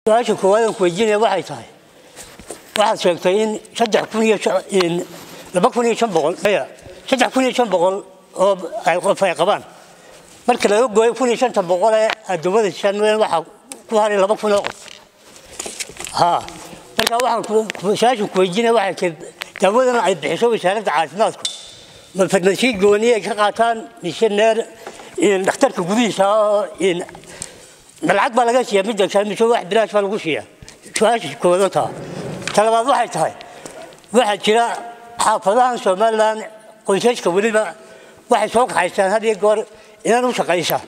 su'aasha koowaad ku weydiinaya waxay tahay waxaad sheegtay in 3,500 oo ay qof ay qabaan marka laga gooyo 1,500 ee adduumada shanweyn waxa ku haray 2,000 oo qof marka waxaan su'aasha ku weydiinaya waxay tahay dawadan ay bixiso wasaaradda caafimaadku ma farmasi gooniye ka qaataan misheneer in dhakhtarka gudihiisa in malcad baa laga siiyaa mid dalka wax bilaash baa lagu siiyaa su'aasha koowaad talabaad waxay tahay waxa jira xaafadahan Soomaaliland qoysaska waliba waxay soo kaxaystaan had iyo goor inaan u shaqeeysan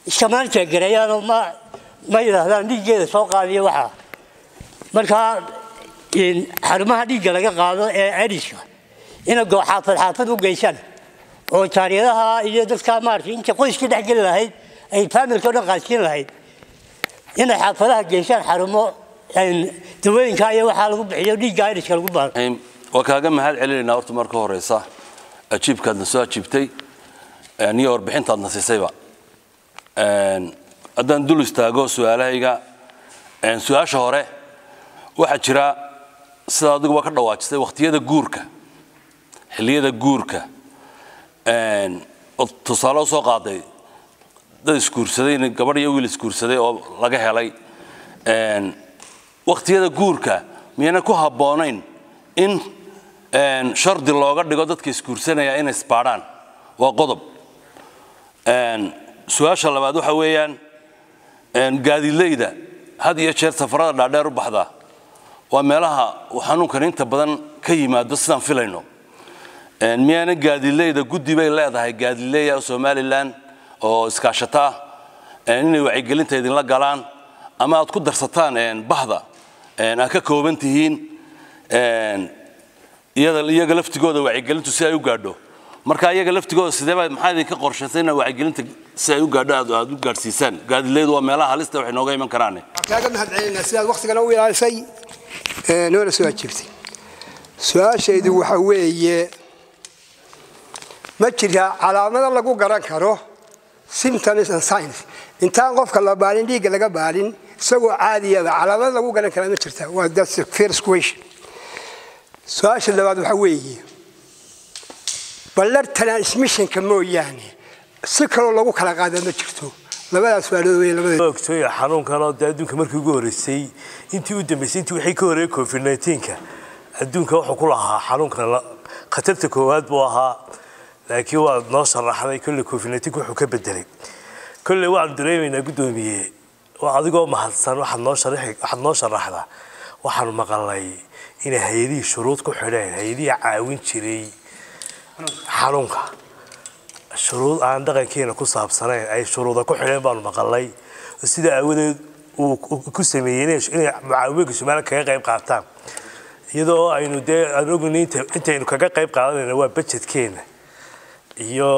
isticmaal jeegarayaan ma yiraahdaan dhiiggeeda soo qaadiyo waxa marka in xarumaha dhiigga laga qaado ee Airiska ina go xaafad u geeysan oo taariikhda iyo dadka maartay inta qoyska dhex gali lahayd ay familka dhan qaashin lahayd ina xaafadaha geeysan xarumo dawooyinka iyo waxa lagu bixiyo dhiigga Airiska lagu baahan وكاغا mahad celinayna horta marka horeysa ajiibkaadna soo ajiibtay niyo warbixintaadna siisayba adan dul istaago su'aalahayga su'aasha hore waxa jira sida adigu waa ka dhawaajisay waqtiyada guurka xilliyada guurka tusaale soo qaaday dad iskuursaday gabadh iyo wiil iskuursaday oo laga helay waqtiyada guurka miyana ku haboonayn in shardi looga dhigo dadka iskuursanaya in isbaaraan waa qodob su'aasha labaad waxa weeyaan gaadiidleyda had iyo jeer safarada dhaadheer u baxda waa meelaha xanuunkan inta badan ka yimaado sidaan filayno miyana gaadiidleyda guddi bay leedahay gaadiidleyda Soomaaliland oo iskaashata inay wacyigelinta idin la galaan ama aad ku darsataan bahda aan ka kooban tihiin iyaga laftigooda wacyigelintu si ay u gaadho marka iyaga laftigooda sidee maxay idin ka qorshaysayna wacyigelinta si ay u gaadho aad u gaarsiisaan gaadiidleydu waa meelaha halista wax inooga iman karaan kaaga mahad celinaa sidaad waqtigan u ilaalisay noona soo ajiibtay su'aashaydu waxa weeye ma jira calaamado lagu garan karo symptoms and signs intaan qofka la baarin dhiigga laga baarin isagoo caadi ah calaamado lagu garan karo ma jirta waa that's the first question su'aasha labaad waxa weeye ballar transmissionka mooyaane si kale lagu kala qaado ma jirto labadaas su'aalood way labada ogtay xanuunkan oo adduunka markii ugu horeysay intii u dambeysay intii wixii ka horeeyay COVID-19ka adduunka wuxuu ku lahaa xanuunkan khatarta koowaad buu ahaa laakiin waa noo sharaxday kulli COVID-19 wuxuu ka bedelay kulli waan dareemayna gudoomiye oo adigoo mahadsan waxaad noo sharaxdaa waxaan maqalay in hay'adii shuruud ku xidheen hay'adii caawin jiray xanuunka shuruud aan dhaqankeena ku saabsanayn ay shuruuda ku xidheen baan maqalay sida awadeed uu ku sameeyay inay mucaawinka Soomaaliland kaga qayb qaataan iyadoo aynu intaynu kaga qayb qaadanayna waa budgetkeena iyo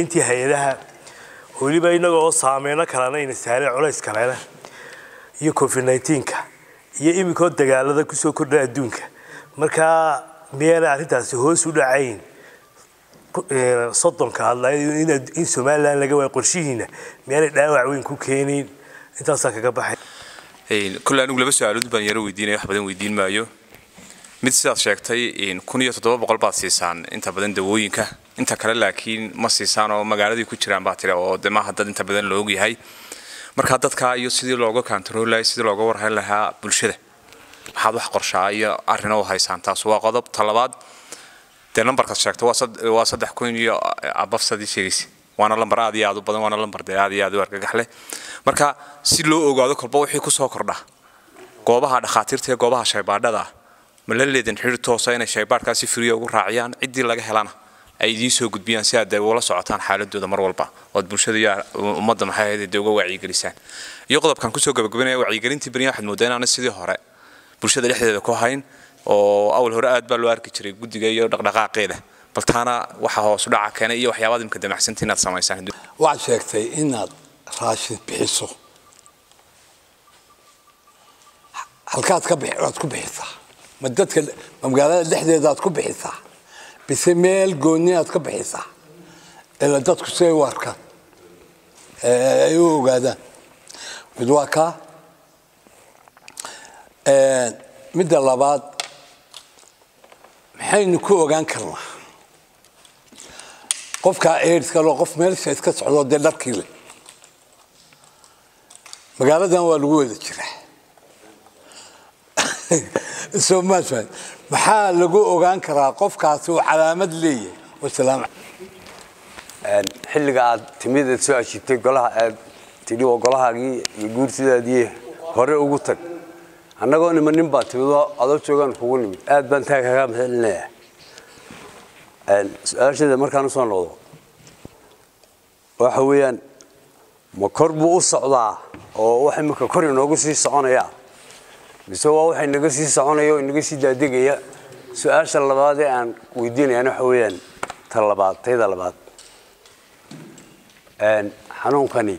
intii hay'adaha waliba inagoo saameeyna kalena in saaray culays kalena iyo COVID-19ka iyo imiko dagaalada ku soo kordhay adduunka marka meena arintaasi hoos u dhacayn soddonka hadlay in Soomaaliland laga way qorshihiina meena dhaawac weyn ku keenin intaas kaga baxay كل أنا أقول بس على دبان يروي دينا واحد بدن ويدين مايو مثل شيء إن كونية تطبق بقلب سيسان أنت بدن دوينك أنت كلا لكن ما سيسان أو مقالة كتير عم بعتري أو دم حد أنت بدن لوجي هاي مركزات كا يصير لوجو كنترول لا يصير لوجو ورها لها بالشدة هذا حق قرشاية أرنو هاي سانتا سوا غضب طلبات تنام بركز شيء تواسد حكوني أبفسدي شيء وأنا لمبر عادي عادو بدن وأنا لمبر ده عادي ورك جحله marka si loo ogaado kolba wixii ku soo kordha goobaha dhaqaatiirta ee goobaha shaybaadhada ma la leedan xiriir toos ah inay shaybaadkaasi free ugu raaciyaan cidii laga helana ay idin soo gudbiyaan si aad wala socotaan xaaladooda mar walba oo bulshada iyo ummadda maxay ahayd uga wacyigelisaan iyo qodobkan ku soo gabagabeynaya wacyigelintii bariya waxaad moodeenana sidii hore bulshada dhexdeeda ku hayn oo awal hore aad baa loo arki jiray gudiga iyo dhaqdhaqaaqeeda baltaana waxa hoos u dhaca keenay iyo waxyaabaha imka damacsantiin aad sameeysan waxa sheegtay inaad raashid bixiso halkaad ku bixisaa ma dadka magaalada dhexdeeda aad ku bixisaa bise meel gooni aad ka bixisaa ila dadku say warkaan ay ogaadaan mid waa ka midda labaad maxaynu ku ogaan karnaa qofka AIDS-ka loo qof meelsha iska socdo dee dharkii leh magaaladan waa lagu wada jiraa soo maashan maxaa lagu ogaan karaa qofkaasi uu calaamad leeyahay wasalaam xilliga aad timid soo ashitay golaha aad tidhi oo golahaagii iyo guursidaadii hore ugu tag annagoo niman baa timid adoo joogaan kugu nimid aad baan taa kaga mahadcelinayaa su'aasheeda markaan u soo noqdo waxa weeyaan ma kor buu u socdaa oo waxa imika kor inoogu sii soconaya mise waa waxa inaga sii soconaya oo inaga sii daadegaya su'aasha labaad ee aan weydiinayana waxa weeyaan tayda labaad xanuunkani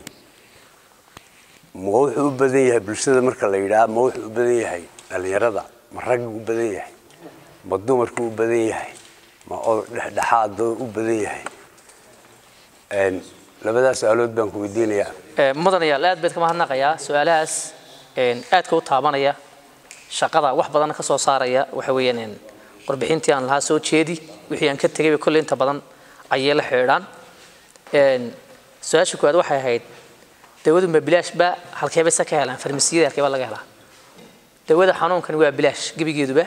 ma wuxuu u badan yahay bulshada marka la yidhaahdo ma wuxuu u badan yahay dhalinyarada ma rag u badan yahay ma dumarku u badan yahay ma dhexdhexaad u badan yahay labadaas su'aalood baan ku weydiinayaa mudanayaal aad baad ka mahadnaqayaa su'aalahaas aadka u taabanaya shaqada wax badan ka soo saaraya waxa weeyaan warbixintii aan lahaa soo jeedi wixii aan ka tagay kulli inta badan ayay la xiriiraan su'aasha koowaad waxay ahayd dawadu ma bilaash ba halkee bay ka helaan farmasiyada halkee ba laga helaa dawada xanuunkan waa bilaash gabigeeduba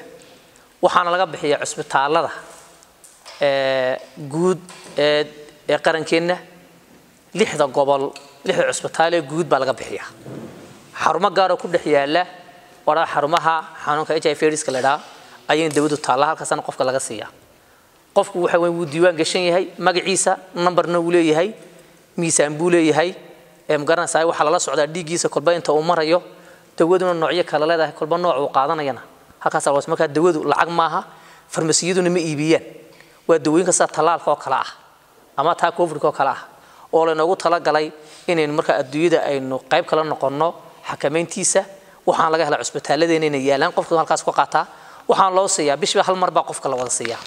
waxaana laga bixiyaa cisbitaalada guud ee qarankeena 6 gobol 6 cisbitaal ee guud baa laga bixiyaa xarumo gaar ah ku dhex yaala wada xarumaha xanuunka HIV/AIDS-ka la dhaha ayay dawadu taala halkaasna qofka laga siiyaa qofku waxa weyn uu diiwaan gashan yahay magaciisa numberna uu leeyahay miisaan buu leeyahay magaranaysaa waxa la socdaa dhiigiisa kolba inta uu marayo dawaduna noocyo kala leedahay kolba nooc uu qaadanayana halkaas waa marka dawadu lacag maaha farmasiyaduna ma iibiyaan waa dawooyinka sida talaalka oo kala ah ama taa covid oo kala ah oo la noogu tala galay inaynu marka adduunyada aynu qayb kala noqono xakameyntiisa waxaan laga helaa cisbitaalladeena inay yaalaan qofka halkaas ku qaataa waxaan loo siiyaa bishba hal mar baa qofka la wada siiyaa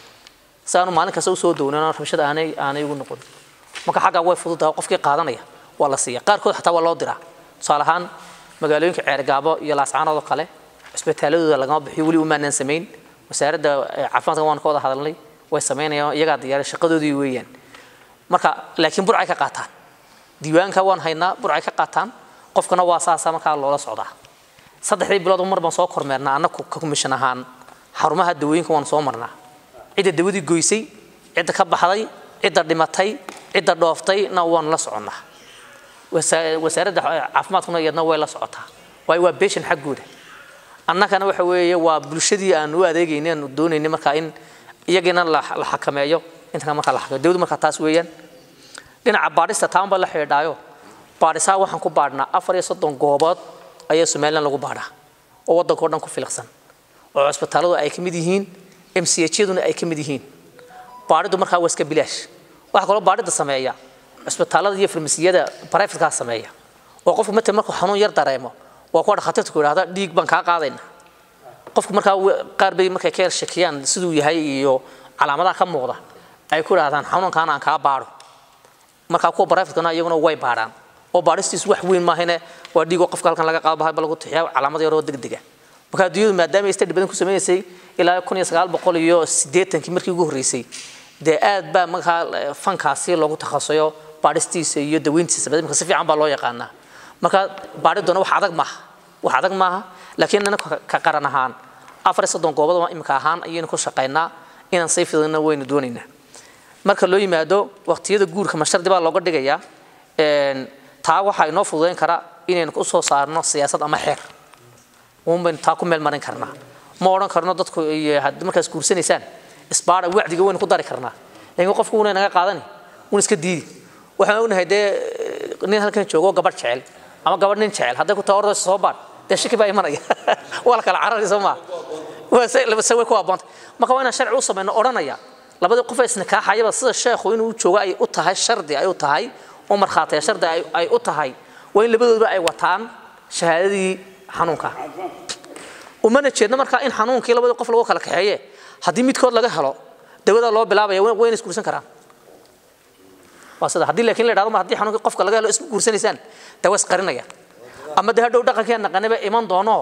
saanu maalin kasta u soo doonana rabshada aanay ugu noqon marka xagga way fududahay qofkii qaadanaya waa la siiyaa qaarkood xataa waa loo diraa tusaale ahaan magaalooyinka Ceergaabo iyo Laascaanood oo kale cisbitaalladooda laga bixiyo wali uma aanan sameyn wasaaradda caafimaadka waan ka wada hadalnay way sameynayaan iyaga diyaar shaqadoodii weeyaan marka laakiin burcay ka qaataan diiwaanka waan haynaa burcay ka qaataan qofkana waa saasa marka loola socdaa saddexdii bilood mar baan soo kormeernaa anaku ka commission ahaan xarumaha dawooyinka waan soo marnaa cid dawadii goysay cid ka baxday cid dhimatay cid dhooftay na waan la soconaa wasaaradda caafimaadkuna iyadna way la socotaa waa patient xaqooda annagana waxa weeye waa bulshadii aan u adeegaynay doonaynay marka in iyagana la xakameeyo inta marka la xakameeyo dawladdu marka taas weeyaan dhinaca baadhista taanba la xidhaayo baadhisaa waxaan ku baadhnaa 34 goobood ayaa Soomaaliland lagu baadhaa oo wadanka oo dhan ku filaqsan oo cisbitaaladu ay kamid yihiin MCH-yaduna ay kamid yihiin baadhidu marka waa iska bilaash waxa kale baadhida sameeya cisbitaalada iyo farmasiyada private-ka sameeya oo qofku markuu xanuun yar dareemo waa ku dhakhtarta ku yiraahdo dhiig baan ka qaadayna qofku marka qaar bay markay ka shakiyaan sidoo yahay iyo calaamadaha ka muuqda ay ku yiraahdaan xanuunkan aan ka baaro marka ku private-kana iyaguna way baaraan oo baaristiis wax weyn ma ahayna waa dhiig qofka halkan laga qaado baa lagu tixiyaa calaamado yar oo degdeg ah marka adduunyadu maadaama ay study badan ku sameeyay ilaa 1980 markii ugu horeysay de aad ba marka fankaasi loogu takhasusayo baaristiisa iyo daweyntiisa marka si fiican baa loo yaqaanaa marka baariduna wax adag maaha laakiin anaka ka qaran ahaan 34 goobood oo imika ahaan ayaynu ku shaqeynaa inaan sayfidana waynu doonaynaa marka loo yimaado waqtiyada guurka mashardi baa looga dhigayaa taa waxa inoo fududeyn kara inaynu ku soo saarno siyaasad ama xeer uun taa ku meel marin karnaa ma oran karno dadku markaas guursanaysaan isbaara wacdiga weyn ku dari karnaa laakiin qofku uu naga qaadani uu iska diidi waxaan ognahay nin halkan joogo gabadh jecel ama gabadh nin jecel hadday ku tawardo soo baad shaki baa imanaya wala kala carari Soomaa way ku aabanta marka waa inaan sharci u sameeyno oranaya labada qof isna ka hayaba sida sheekhu inuu joogo ay u tahay shardi ay u tahay oo marxaatay shardi ay u tahay waa in labadooduba ay wataan shahaadadii xanuunka umana jeedna marka in xanuunkii labada qof lagu kala kaxeeyay hadii midkood laga helo dawada loo bilaabay way in isku guursan karaan wasada hadii laakiin la yiraahdo ma hadii xanuunkii qofka laga helo isku guursanaysaan dawas qarinaya ama de hadhow dhaqankeena naqanaba iman doono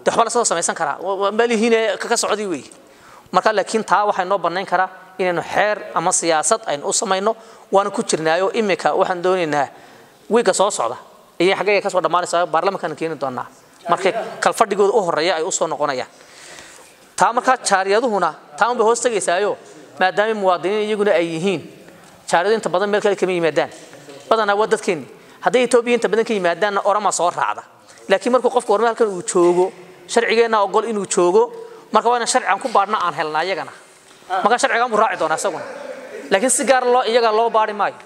de waxba la soo samaysan karaa malihiin ka socodii weey marka laakiin taa waxay noo banayn karaa inaynu xeer ama siyaasad aynu u samayno waana ku jirnaayo imika waxaan doonaynaa wiiga soo socda iyo xagee ka soo dhamaanaysa baarlamaanka keeni doonaa markay kalfadhigooda u horeeya ay u soo noqonayaan taa marka jaariyaduhuna taa unba hoos tagaysaayo maadaama muwaadiniin iyaguna ay yihiin jaariyadu inta badan meel kale kama yimaadaan badanaa waa dadkeeni hadday Itoobiya inta badan ka yimaadaanna orama soo raacda laakiin markuu qofku warma halkan uu joogo sharcigeena ogol inuu joogo marka waa in sharciyan ku baadhna aan helnaa iyagana marka sharcigan buu raaci doonaa isaguna laakiin si gaar loo iyaga loo baadhi maayo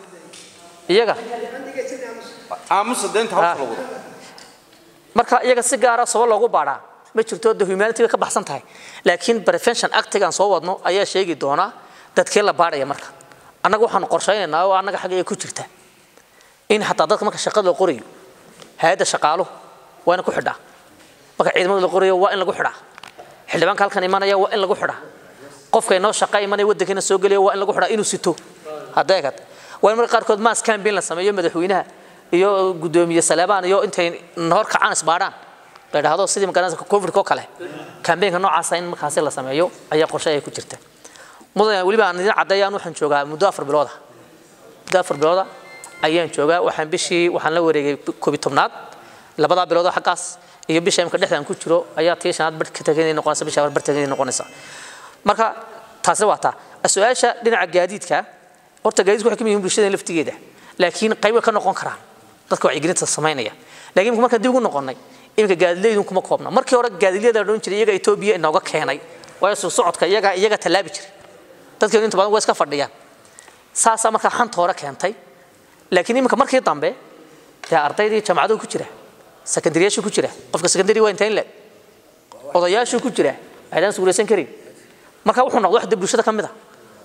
iyaga aamusa deenta hawsha lagu marka iyaga si gaar ah soo loogu baadhaa ma jirto de humanity ka baxsan tahay laakiin prevention actigan soo wadno ayaa sheegi doona dadkii la baadhaya marka annaga waxaan qorsheynaynaa oo annaga xagee ku jirta in hatta dadka marka shaqada la qoriyo hay'adda shaqaaluhu waa in ku xidhaa marka ciidamada la qoriyo waa in lagu xidhaa xildhibaanka halkan imanaya waa in lagu xidhaa qofka inoo shaqo imanaya waddankeena soo galiya waa in lagu xidhaa inuu sito hadeegad waa in marka qaarkood mass campaign la sameeyo madaxweynaha iyo gudoomiye Salebaan iyo intay noor ka caanis baadhaan leedahay sidii magaalada covid ko kale campaign noocaas in markaas la sameeyo ayaa qorshe ay ku jirta mudane waliba aan idin cadeeyaan waxaan joogaa muddo 4 bilood ayaan joogaa waxaan bishii waxaan la wareegay COVID 19 labada bilood xaqaas iyo bishii imka dhexdan ku jiro ayaa tiishanaad barka tagay noqonaysa bishii barka tagay noqonaysa marka taasi waa taa su'aasha dhinaca gaadiidka horta gaadiidku waxa ka mid ah bulshada laftigeeda laakiin qayb ka noqon karaan dadka wacyigelinta sameynaya laakiin marka dib ugu noqonay imka gaadiidleedu kuma koobna markii hore gaadiidleeda dhoon jiray iyaga Itoobiya inooga keenay way soo socodka iyaga talaabi jiray dadka inta badan way iska fadhiyaan saasa marka xanta hore keentay laakiin imka markii dambe yaa ardaydii jaamacadu ku jira secondaryashu ku jira qofka secondary waa intaan la odayaashu ku jira aydan suuraysan karin marka wuxuu noqday wax bulshada kamid ah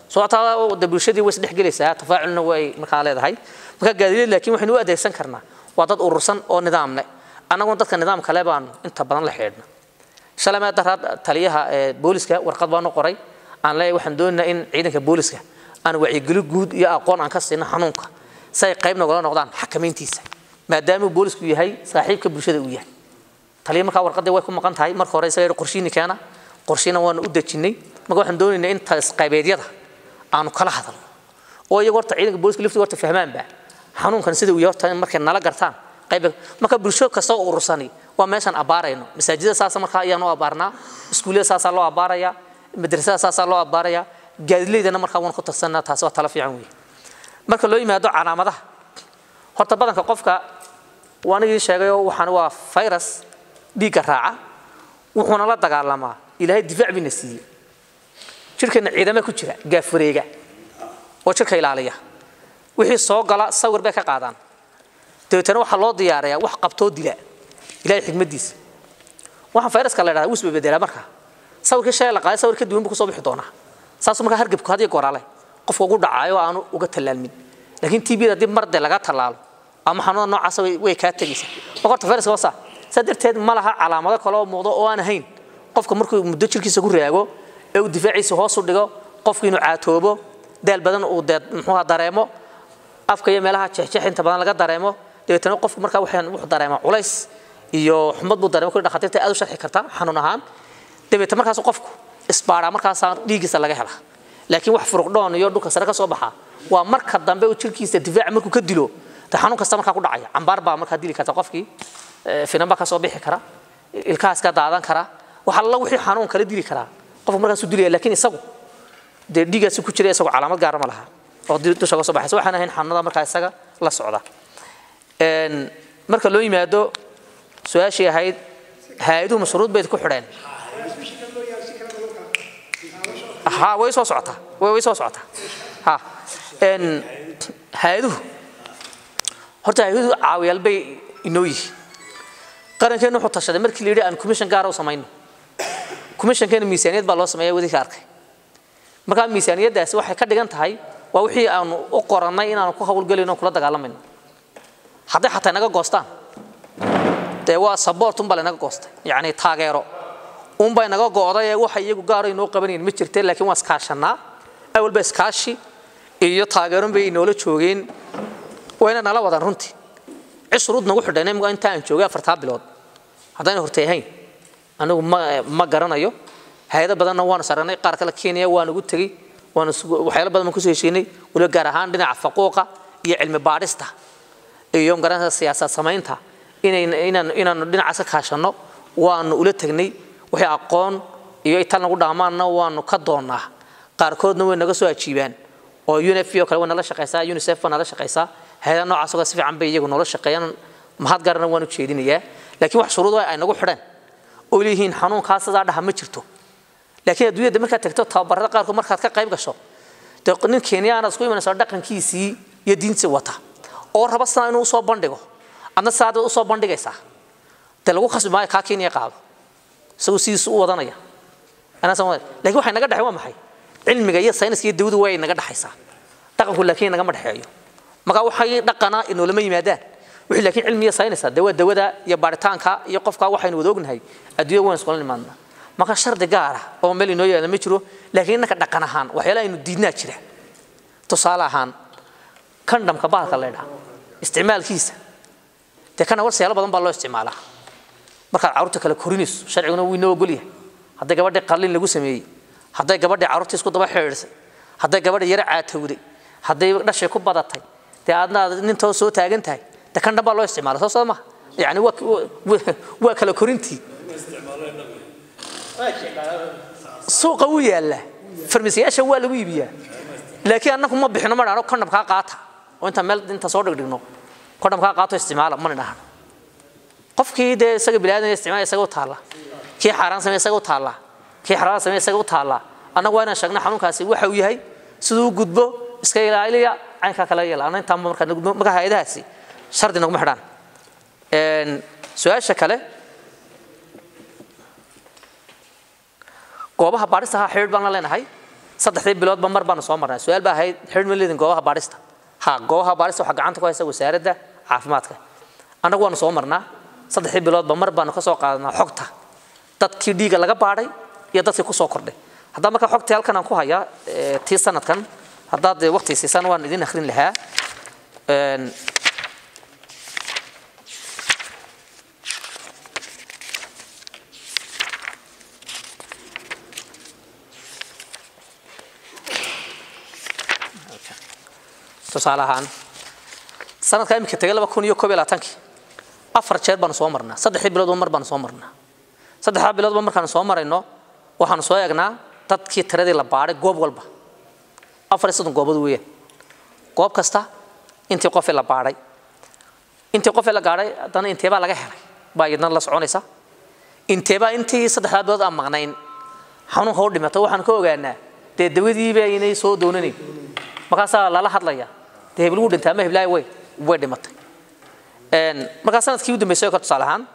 soo taa bulshadii way isdhex galaysaa tafaacilna way marka leedahay marka gaadiid laakiin waxaynu u adeegsan karnaa waa dad urursan oo nidaam leh anagu dadka nidaam kale baan inta badan la xeedna shalama darad taliyaha booliska warqad baan u qoray aan leeyahay waxaan doonaynaa in ciidanka booliska aan wacyigelin guud iyo aqoon aan ka siino xanuunka say qayb noqon noqdaan xakameyntiisa maadaama boolisku yahay saaxiibka bulshada uu yahay taliya marka warqadii way ku maqan tahay marka hore isagoo qorshiini keena qorshiina waan u dajinay marka waxaan doonaynaa in taas qaybeedyada aanu kala hadalno oo iyagu horta ciidanka booliska laftiisa horta fahmaan ba xanuunkan sida uu yahay markay nala gartaan qayb marka bulsho kasta oo urursani waa meeshan abaarayno masaajida saasa marka ayaan u abaarnaa iskuulada saasa loo abaaraya madrasada saasa loo abaaraya gaadiidleedana marka waan ku tarsanaa taas waa tala fiican weey marka loo yimaado calaamadaha horta badanka qofka waanigii sheegay waxaan waa virus dhiiga raaca wuxuuna la dagaalamaa ilaahay difaac bina siiyay jirkeena ciidamada ku jira gaaf wareega oo jirka ilaaliya wixii soo gala sawir bay ka qaadaan deetana waxa loo diyaariyaa wax qabtoo dila ilaahay xigmadiisa waxa viruska la yiraahdo usba bedela marka sawirka shay la qaaday sawirka duwan buu ku soo bixi doonaa saas marka hargabku hadii goorale qofka ugu dhacayo aanu uga talaalmin laakiin TB-da dib marde laga talaalo ama xanuun noocaas way ka tagaysaa marka viruska wasa sadarteed ma laha calaamado kale oo muuqdo oo aan ahayn qofka markuu muddo jirkiisa ku reego ee uu difaaciisa hoos u dhigo qofku inuu caatoobo dal badan uu muxuu dareemo afka iyo meelaha jeexjeexinta badan laga dareemo deetana qofku marka wuxuu dareemaa culays iyo xumad buu dareemo ku dhaqaatiirta aad u sharxi kartaa xanuun ahaan deetana markaas qofku isbaara markaas dhiigisa laga hela laakiin wax furuq dhoon iyo dhulka sare ka soo baxa waa marka dambe uu jirkiisa difaac markuu ka dilo xanuun kasta marka ku dhacaya cambaar baa marka dili karta qofkii finanba ka soo bixi kara ilkaas ka daadan kara waxa la wixii xanuun kala dili kara qofku markaas uu dilay laakiin isagu dhiigaas ku jira isagu calaamad gaar ma laha oo dusha ka soo baxaysa waxaan ahayn xanuunada marka isaga la socda marka loo yimaado su'aashii ahayd hay'aduhu mashruud bay ku xidheen way soo socota ha hay'aduhu horta hay'aduhu caawiyal bay inoo yihiin qarankeenu wuxuu tashaday markii la yiri aan commission gaar ah u sameeyno commissionkeena miisaaniyad baa loo sameeyay wadi ka arkay marka miisaaniyadaasi waxay ka dhigan tahay waa wixii aan u qoranay inaan ku hawlgalino kula dagaalamayno haddii xataa naga goostaan waa support un baa naga goostay yaani taageero un baa naga gooday waxa iyagu gaar ah inoo qabanayeen ma jirtay laakiin waa iskaashanaa awal baa iskaashi iyo taageero bay inoo la joogeen wayna nala wadan runtii cishruud nagu xidhanay ma intaan joogay 4 bilood haddana horteehayn anigu ma garanayo hay'ado badanna waan saranay qaar kale Kenya waan ugu tagay waan waxyaalo badan ku soo heshiinay wala gaar ahaan dhinaca faquuqa iyo cilmi baarista iyo garanaysa siyaasad samaynta inaan dhinacaas ka kaashano waan ula tagnay wixii aqoon iyo inta lagu dhamaanna waan ka doonaa qaarkoodna way naga soo ajiibaan oo UNFPA kale wana la shaqeysaa UNICEF wana la shaqeysaa hay'adaha noocaas oo si fiican bay iyagu nolol shaqeeyaan mahad gaarna waan u jeedinayaa laakiin wax shuruudo ay nagu xidhan oo leeyihiin xanuunkaas sida dhaha ma jirto laakiin adduunyada marka tagto tababarada qaarkood markaad ka qayb gasho nin Kenyan isku imanaysa dhaqankiisii iyo diintiisa wata oo raba sanad inuu soo bandhigo adna saad u soo bandhigaysaa ta lagu khasbay ka Kenya qaado soo siisu u wadanaya ana sameeyay laakiin waxa naga dhaxay waa maxay cilmiga iyo sayniska iyo dawladdu way naga dhaxaysaa dhaqanku laakiin naga ma dhaxeeyo marka waxay dhaqana inuu lama yimaadaan wixii laakiin cilmi iyo sayniska dawada iyo baaritaanka iyo qofka waxaynu wada ognahay adduunyo waan isku nimaadna marka shardi gaar ah oo meel inoo yaala ma jiro laakiin innaka dhaqan ahaan waxyaalaha aynu diidnaa jira tusaale ahaan kandhamka baalka leedahay isticmaalkiisa kana warsiyaalo badan baa loo isticmaalaa marka carruurta kala korinayso sharciguna wuu inoo ogol yahay haday gabadha qalin lagu sameeyay haday gabadha carruurta isku daba xiriirsay haday gabadha yar caatowday haday dhashay ku badatay aadna nintoo soo taagan tahay kandham baa loo isticmaalaa soo ma yani waa kala korintii suuqa uu yaala farmasiyaasha waa lagu iibiyaa laakiin annagu ma bixino ma dhaano kandham ka qaata oo inta meel inta soo dhigno kandham ka qaato isticmaala ma dhahan qofkii de isaga bilaadan isticmaal isaga u taala kii xaraan sameeyay isaga u taala kii xaraan sameeyay isaga u taala annagu waa inaan sheegna xanuunkaasi waxa uu yahay sidoo gudbo iska ilaaliya caynka kala yeelana inta marka hay'adahaasi shardi nagu xidhan su'aasha kale goobaha baarista xiriir baan la leenahay 3 bilood ba mar baan soo marnay su'aal baa ahayd xiriir ma leedin goobaha baarista goobaha baarista waxa gacanta ku haysa wasaaradda caafimaadka anagu waan soo marnaa 3 bilood ba mar baan ka soo qaadanaa xogta dadkii dhiiga laga baaray iyo dadkii ku soo kordhay hadda marka xogta halkan aan ku hayaa tii sanadkan hadda waqti siisan waan idin akhrin lahaa tusaalahan sanadka imika tagay 2021 afar jeer baan soo marnaa 3 bilood mar baan soo marnaa 3 bilood markaan soo marayno waxaan soo eegnaa dadkii tiradii la baaray goob walba 4 goobood weeyaan goob kasta intii qof la baaray la gaaray hadana intee baa laga helay baa iyadna la soconaysa intee baa intii 3 bilood aan maqnayn xanuun hor dhimato waxaan ka ogaanaa dawadii baa inay soo doonanay markaas la hadlaya hebel uu dhintaa ma heblaay way dhimatay markaas sanadkii u dambeysay ka tusaalahan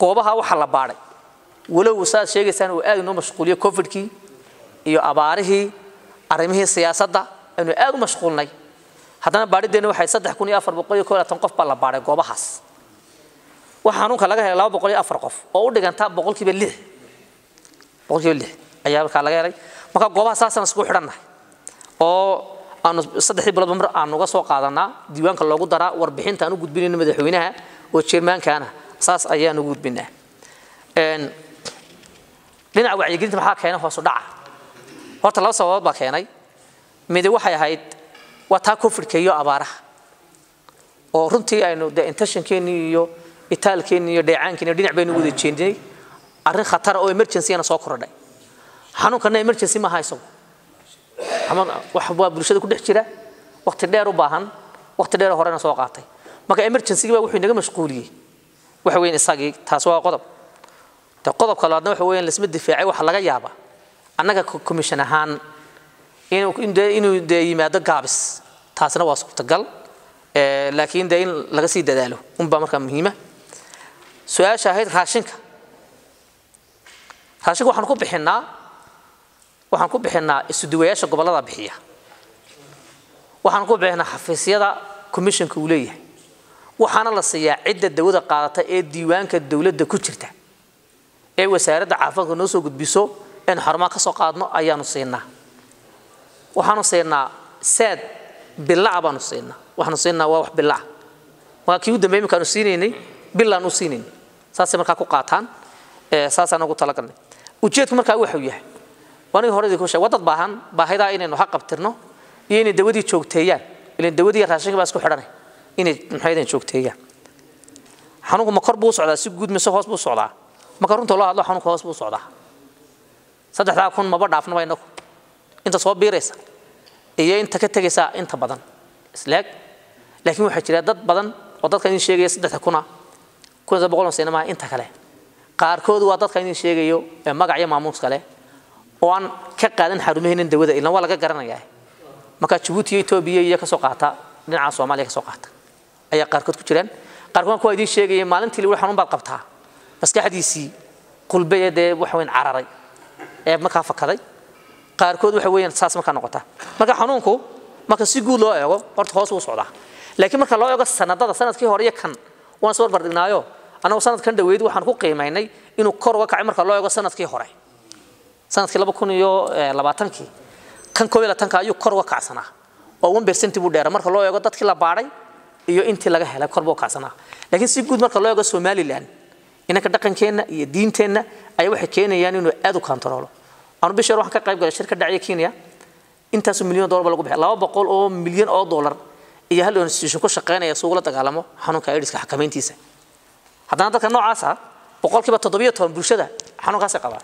goobaha waxa la baaray walow wasaad sheegaysaan oo aad inoo mashquuliyo covidkii iyo abaarihii arrimihii siyaasadda aynu aad u mashquulnay haddana baarideena waxay 3400 qof baa la baaray goobahaas waxa xanuunka laga helay 204 qof oo u dhiganta 6% ayaa ka laga helay marka goobaha saasan isku xidhannahay oo aanu 3 bilood mar aan uga soo qaadanaa diiwaanka loogu daraa warbixinta aan u gudbinayno madaxweynaha oo chairman-kaana saas ayaan u gudbinaa dhinaca wacyigelinta maxaa keenay hoos u dhaca horta laba sababood baa keenay mid waxay ahayd waa taa COVID-ka iyo abaaraha oo runtii aynu intention-keeni iyo itaalkeeni iyo dheecaankeeni dhinac baynu wada jeedinay arrin khatar oo emergency ana soo kordhay xanuunkana emergency ma hayso wax bulshada ku dhex jira waqti dheer u baahan waqti dheer horena soo qaatay marka emergency baa wuxuu inaga mashquuliyay waxa weyn isagii taas waa qodob kale waxa weyn lasma difaacay waxa laga yaaba annaga commission ahaan inuu yimaado gaabis taasna waa suurtagal laakiin in laga sii dadaalo unba marka muhiima su'aasha ahayd raashinka waxaan ku bixinaa isuduwayaasha gobolada bixiya waxaan ku bixinaa xafiisyada commissionka uu leeyahay waxaana la siiyaa cidda dawada qaadata ee diiwaanka dawladda ku jirta ee wasaaradda caafimaadka noo soo gudbiso in xarumaha ka soo qaadno ayaanu siinaa waxaanu siinaa saad bilaa baanu siinaa waxaanu siinaa waa wax bilaa waa kii u dambeeyay markaanu siinaynay bilaan u siinaynay saasay markaa ku qaataan saasaan ugu talagalnay ujeedku markaa wuxuu yahay wani horeedii ku sheegay wadad baahan baahida inaynu xaq qabtirno iyo inay dawadii joogteeyaan ilaa dawadii raashinka baa isku xidhanay inay maxaydan joogteeyaan xanuunku ma kor buu socdaa si guud mise hoos buu socdaa marka runta loo hadlo xanuunku hoos buu socdaa 3,000 maba dhaafno bayna inta soo biiraysa iyo inta ka tagaysa inta badan islaag laakiin waxa jira dad badan oo dadka in sheegaya 3,000 kuna boqol sano inta kale qaarkood waa dadka in sheegayo magac iyo maamuus kale oo aan ka qaadan xarumaheena dawada ilaa waa laga garanayaa marka Djibouti iyo Ethiopia iyo ka soo qaata dhinaca Soomaaliya ka soo qaata ayaa qaarkood ku jiraan qaarkood ku idin sheegay maalintii uu xanuun baad qabtaa maskaxdiisii qalbiyeeda wax weyn cararay marka fakaday qaarkood waxa weeyaan saas marka noqota marka xanuunku marka si guud loo eego horta hoos u socdaa laakiin marka loo eego sanadkii hore kan waan soo bardhignaayo anagu sanadkan dhaweyd waxaan ku qiimeynay inuu kor uga kacay marka loo eego sanadkii hore sanadkii 2020 kan 2020 ayuu kor uga kacsanaa oo 1% buu dheer marka loo eego dadkii la baaray iyo intii laga helay kor buu kacsanaa laakiin si guud marka loo eego Somaliland inaka dhaqankeena iyo diinteena ay waxay keenayaan inuu aad u kontrolo anu bishar waxaan ka qayb galay shirkad dhacay Kenya intaas milyan dollar lagu bixiyay 200 oo milyan oo dollar iyo hal institution ku shaqeynaya suuq la dagaalamo xanuunka AIDS-ka xakameyntiisa haddana dadka noocaas ah 17% bulshada xanuunkaas qaba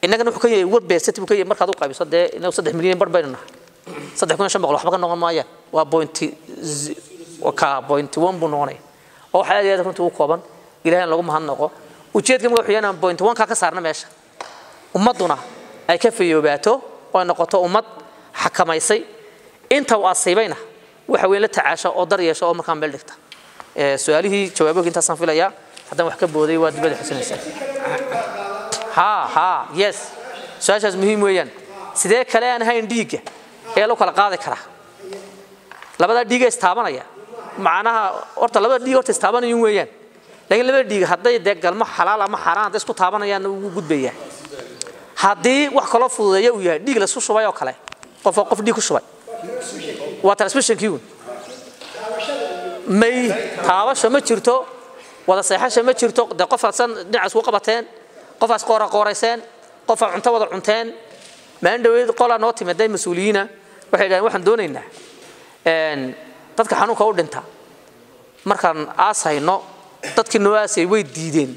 inagana wuxuu ka yahay wad beersati buu ka yahay markaad u qaybiso de inuu 3 milyan bar bayna 3,500 waxba ka noqon maayaan waa point 1 buu noqonay oo waxa aad runtii u kooban ilaahay lagu mahadnaqo ujeedka wuxuu yahay point 1 ka saarna meesha ummaduna ay ka fayoobato oo noqoto ummad xakamaysay inta uu asiibayna waxa weyn la tacaasho oo dar yeesho oo markaan meel dhigta su'aalihii jawaabooyinka inta san filaya haddana wax ka booday waa dibada xusinaysa yes su'aashaas muhiim weeyaan sidee kale aan hayn dhiiga ee loo kala qaadi kara labada dhiiga istaabanaya macnaha horta labada dhiig horta istaabanayeen weeyaan laakiin labada dhiig hadday galmo xalaal ama xaraan isku taabanayaan ugu gudbaya haddii wax kala fududeeyo uu yahay dhiig la isku shubay oo kale qof dhiig ku shubay waa transmission kiigu may taabasho ma jirto wada seexasho ma jirto de qof aadsan dhinacaas ku qabateen qofaas qorayseen qof cunto wada cunteen maan dhaweyd qola noo timaday mas'uuliyiina waxay yiraahdeen waxaan doonaynaa dadka xanuunka u dhinta markaan aasayno dadkii noocaasay way diideen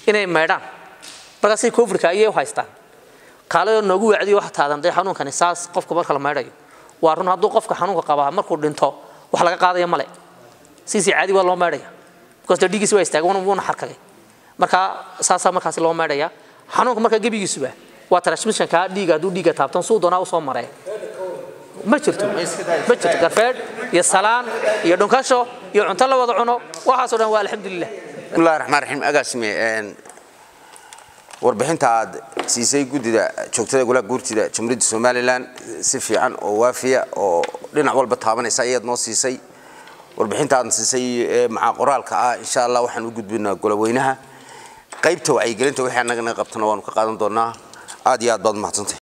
inay meedhaan markaasay covidka ayay u haystaan qaalayo noogu wacdi wax taadan day xanuunkan isaas qofka marka la meedhayo waa run hadduu qofka xanuunka qaba markuu dhinto wax laga qaadayo male si caadi waa loo meedhaya because dhiigis waa istaagay wuuna xarkagay marka saasa markaas loo meedhaya xanuunka marka gabigiisuba waa transmission ka dhiiga hadduu dhiiga taabtan suu doonaa u soo maray ma jirto garfeed iyo salaan iyo dhunkasho iyo cunto la wada cuno waxaas oo dhan waa alxamdulillah bismillahir rahmaanir rahiim agaasime warbixinta aad siisay gudida joogtada golaha guurtida Jamhuuriyadda Soomaaliland si fiican oo waafiya oo dhinac walba taabanaysa ayad noo siisay warbixinta aad siisay maca qoraalka insha Allah waxaan u gudbinaa goloweynaha qaybta wacyigelinta wixii anaga qabtana waan ka qaadan doonaa aad iyo aad baad mahadsantahay